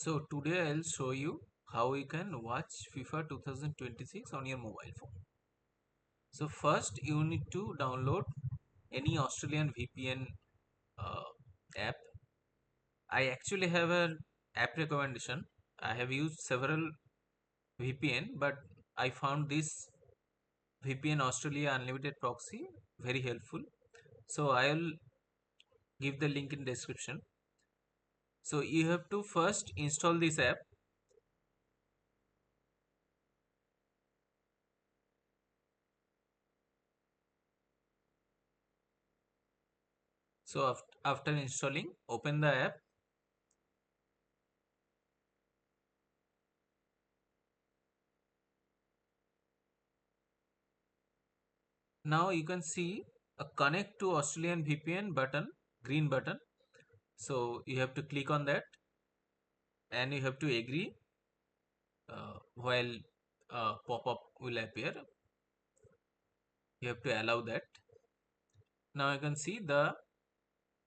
So today I'll show you how you can watch FIFA 2026 on your mobile phone. So first you need to download any Australian VPN uh, app. I actually have an app recommendation. I have used several VPN, but I found this VPN Australia Unlimited Proxy very helpful. So I'll give the link in description. So you have to first install this app. So after installing, open the app. Now you can see a connect to Australian VPN button, green button. So you have to click on that and you have to agree while pop-up will appear. You have to allow that. Now you can see the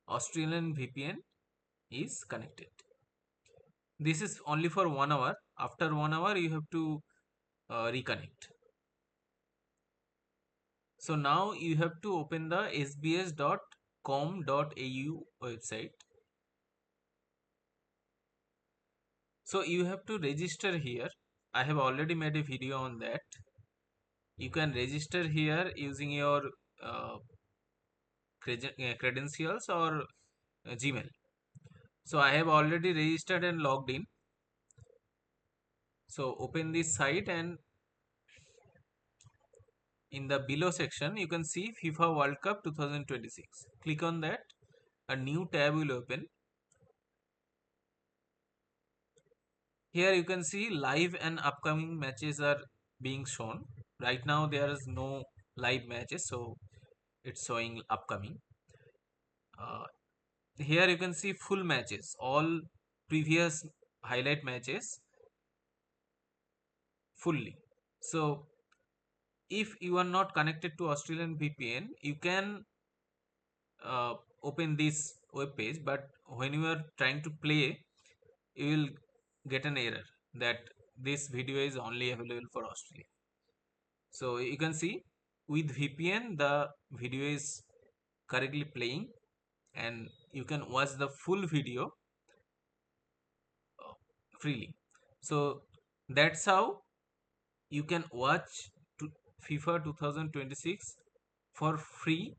Australian VPN is connected. This is only for 1 hour. After 1 hour you have to reconnect. So now you have to open the sbs.com.au website. So you have to register here. I have already made a video on that. You can register here using your uh, credentials or Gmail. So I have already registered and logged in. So open this site and in the below section you can see FIFA World Cup 2026. Click on that. A new tab will open. Here you can see live and upcoming matches are being shown. Right now there is no live matches, so it's showing upcoming. Uh, Here you can see full matches, all previous highlight matches fully. So if you are not connected to Australian VPN, you can uh, open this web page, but when you are trying to play, you will get an error that this video is only available for Australia. So you can see with VPN the video is correctly playing and you can watch the full video uh, freely. So that's how you can watch FIFA 2026 for free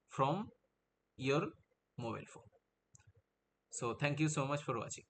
from your mobile phone. So thank you so much for watching.